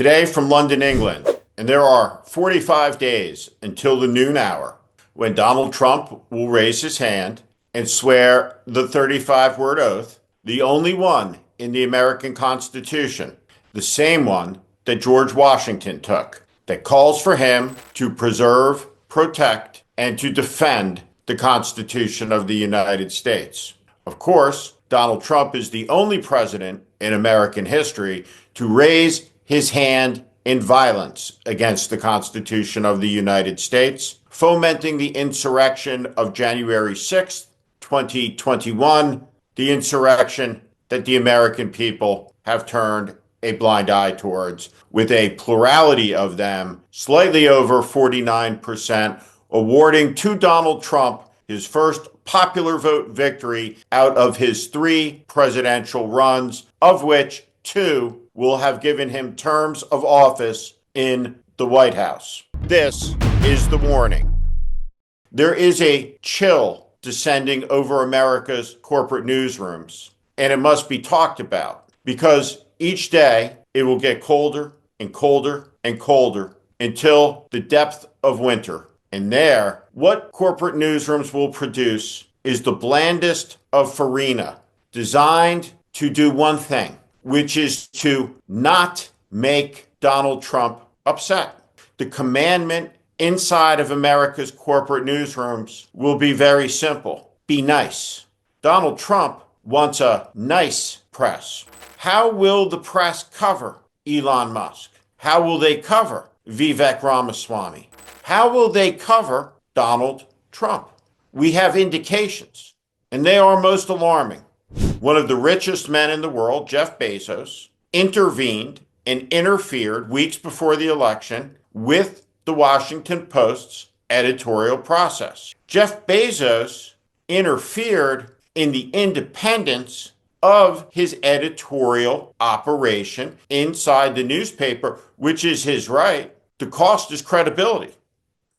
Today from London, England, and there are 45 days until the noon hour when Donald Trump will raise his hand and swear the 35-word oath, the only one in the American Constitution, the same one that George Washington took, that calls for him to preserve, protect, and to defend the Constitution of the United States. Of course, Donald Trump is the only president in American history to raise his hand in violence against the Constitution of the United States, fomenting the insurrection of January 6th, 2021, the insurrection that the American people have turned a blind eye towards, with a plurality of them, slightly over 49%, awarding to Donald Trump his first popular vote victory out of his 3 presidential runs, of which 2 will have given him terms of office in the White House. This is the warning. There is a chill descending over America's corporate newsrooms, and it must be talked about because each day it will get colder and colder and colder until the depth of winter. And there, what corporate newsrooms will produce is the blandest of farina, designed to do one thing, which is to not make Donald Trump upset. The commandment inside of America's corporate newsrooms will be very simple. Be nice. Donald Trump wants a nice press. How will the press cover Elon Musk? How will they cover Vivek Ramaswamy? How will they cover Donald Trump? We have indications, and they are most alarming. One of the richest men in the world, Jeff Bezos, intervened and interfered weeks before the election with the Washington Post's editorial process. Jeff Bezos interfered in the independence of his editorial operation inside the newspaper, which is his right. The cost is credibility.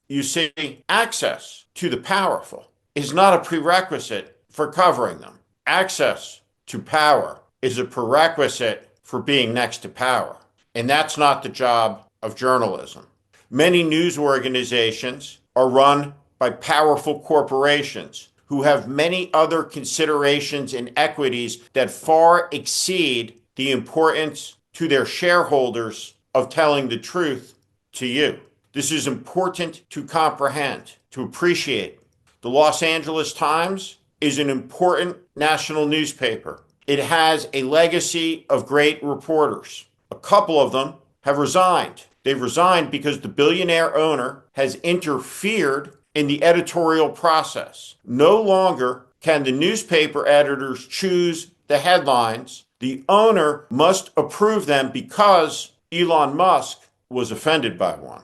You see, access to the powerful is not a prerequisite for covering them. Access to power is a prerequisite for being next to power. And that's not the job of journalism. Many news organizations are run by powerful corporations who have many other considerations and equities that far exceed the importance to their shareholders of telling the truth to you. This is important to comprehend, to appreciate. The Los Angeles Times is an important national newspaper. It has a legacy of great reporters. A couple of them have resigned. They've resigned because the billionaire owner has interfered in the editorial process. No longer can the newspaper editors choose the headlines. The owner must approve them because Elon Musk was offended by one.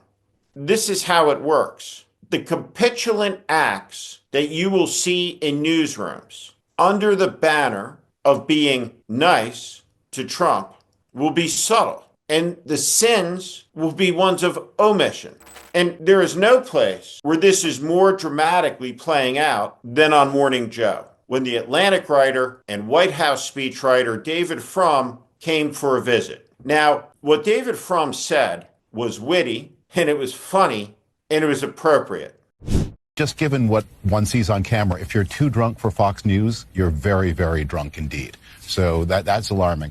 This is how it works. The capitulant acts that you will see in newsrooms under the banner of being nice to Trump will be subtle, and the sins will be ones of omission. And there is no place where this is more dramatically playing out than on Morning Joe, when the Atlantic writer and White House speechwriter David Frum came for a visit. Now, what David Frum said was witty, and it was funny, and it was appropriate. Just given what one sees on camera, if you're too drunk for Fox News, you're very, very drunk indeed. So that's alarming.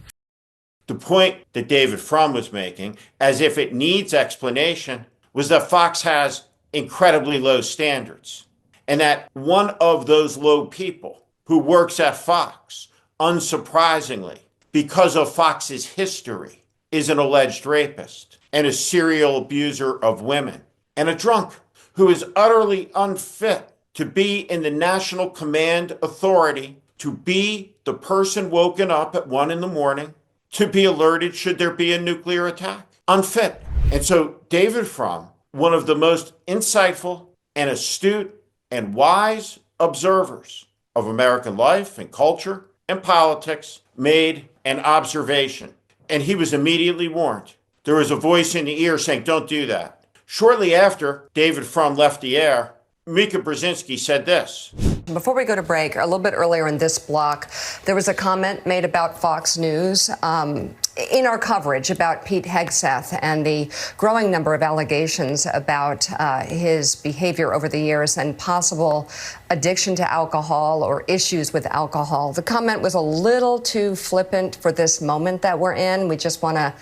The point that David Frum was making, as if it needs explanation, was that Fox has incredibly low standards, and that one of those low people who works at Fox, unsurprisingly, because of Fox's history, is an alleged rapist and a serial abuser of women and a drunk who is utterly unfit to be in the national command authority, to be the person woken up at 1 a.m, to be alerted should there be a nuclear attack. Unfit. And so David Frum, one of the most insightful and astute and wise observers of American life and culture and politics, made an observation. And he was immediately warned. There was a voice in the ear saying, don't do that. Shortly after David Frum left the air, Mika Brzezinski said this. Before we go to break, a little bit earlier in this block, there was a comment made about Fox News in our coverage about Pete Hegseth and the growing number of allegations about his behavior over the years and possible addiction to alcohol or issues with alcohol. The comment was a little too flippant for this moment that we're in. We just want to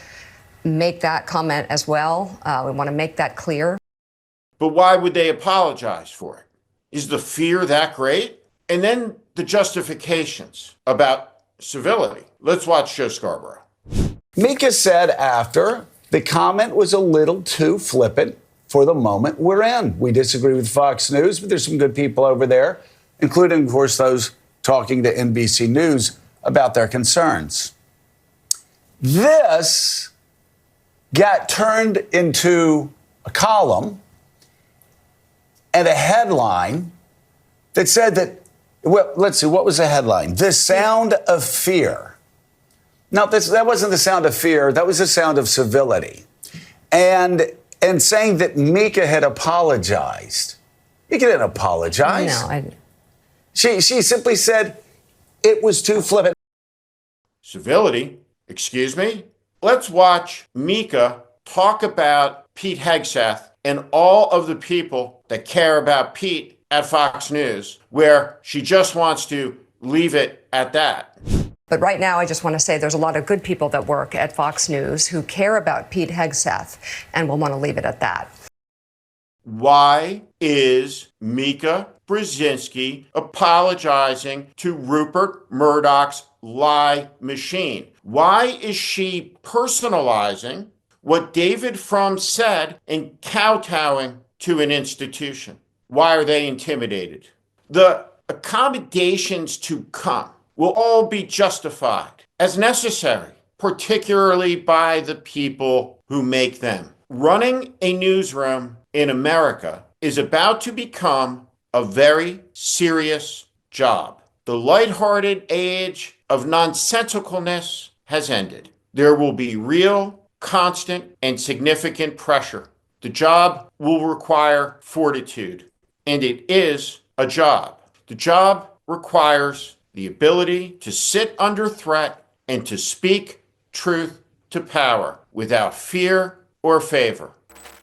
make that comment as well. We want to make that clear. But why would they apologize for it? Is the fear that great? And then the justifications about civility. Let's watch Joe Scarborough. Mika said after, the comment was a little too flippant for the moment we're in. We disagree with Fox News, but there's some good people over there, including, of course, those talking to NBC News about their concerns. This got turned into a column and a headline that said that, well, let's see, what was the headline? The sound of fear. No, that wasn't the sound of fear. That was the sound of civility. And saying that Mika had apologized. Mika didn't apologize. No, She simply said it was too flippant. Civility? Excuse me? Let's watch Mika talk about Pete Hegseth and all of the people that care about Pete at Fox News, where she just wants to leave it at that. But right now, I just want to say there's a lot of good people that work at Fox News who care about Pete Hegseth, and we'll want to leave it at that. Why is Mika Brzezinski apologizing to Rupert Murdoch's lie machine? Why is she personalizing what David Frum said and kowtowing to an institution? Why are they intimidated? The accommodations to come will all be justified as necessary, particularly by the people who make them. Running a newsroom in America is about to become a very serious job. The lighthearted age of nonsensicalness has ended. There will be real, constant, and significant pressure. The job will require fortitude, and it is a job. The job requires the ability to sit under threat and to speak truth to power without fear or favor.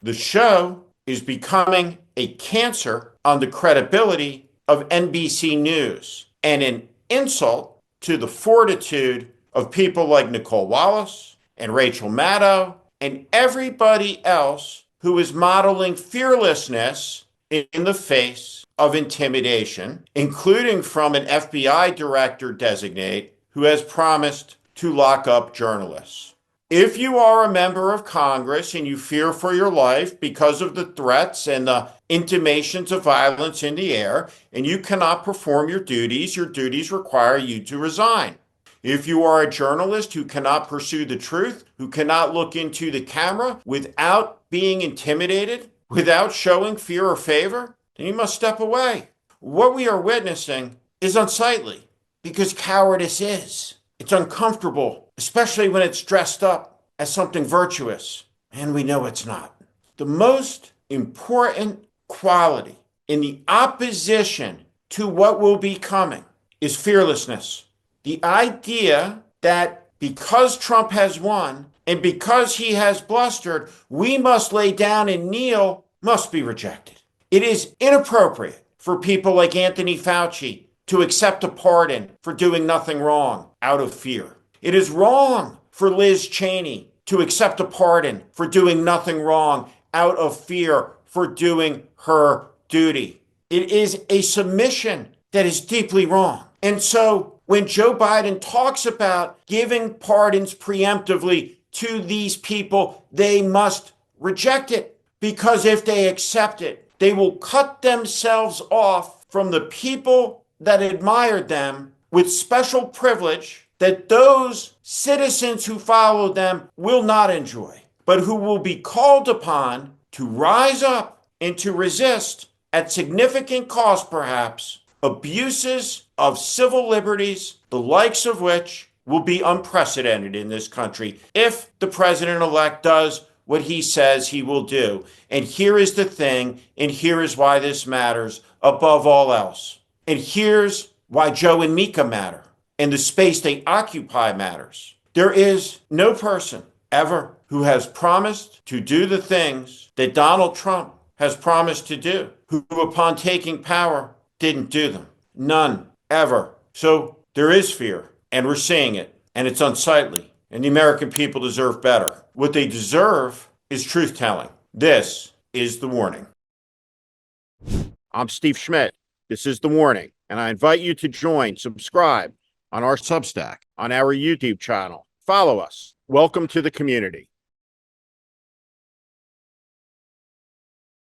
The show is becoming a cancer on the credibility of NBC News and an insult to the fortitude of people like Nicole Wallace and Rachel Maddow and everybody else who is modeling fearlessness in the face of intimidation, including from an FBI director designate who has promised to lock up journalists. If you are a member of Congress and you fear for your life because of the threats and the intimations of violence in the air, and you cannot perform your duties require you to resign. If you are a journalist who cannot pursue the truth, who cannot look into the camera without being intimidated, without showing fear or favor, then you must step away. What we are witnessing is unsightly because cowardice is. It's uncomfortable, especially when it's dressed up as something virtuous, and we know it's not. The most important quality in the opposition to what will be coming is fearlessness. The idea that because Trump has won and because he has blustered, we must lay down and kneel must be rejected. It is inappropriate for people like Anthony Fauci to accept a pardon for doing nothing wrong out of fear. It is wrong for Liz Cheney to accept a pardon for doing nothing wrong out of fear for doing her duty. It is a submission that is deeply wrong. And so when Joe Biden talks about giving pardons preemptively to these people, they must reject it, because if they accept it, they will cut themselves off from the people that admired them with special privilege that those citizens who followed them will not enjoy, but who will be called upon to rise up and to resist, at significant cost perhaps, abuses of civil liberties, the likes of which will be unprecedented in this country if the president-elect does what he says he will do. And here is the thing, and here is why this matters above all else. And here's why Joe and Mika matter, and the space they occupy matters. There is no person ever who has promised to do the things that Donald Trump has promised to do, who upon taking power didn't do them. None, ever. So there is fear, and we're seeing it, and it's unsightly, and the American people deserve better. What they deserve is truth-telling. This is The Warning. I'm Steve Schmidt. This is The Warning, and I invite you to subscribe on our Substack, on our YouTube channel. Follow us. Welcome to the community.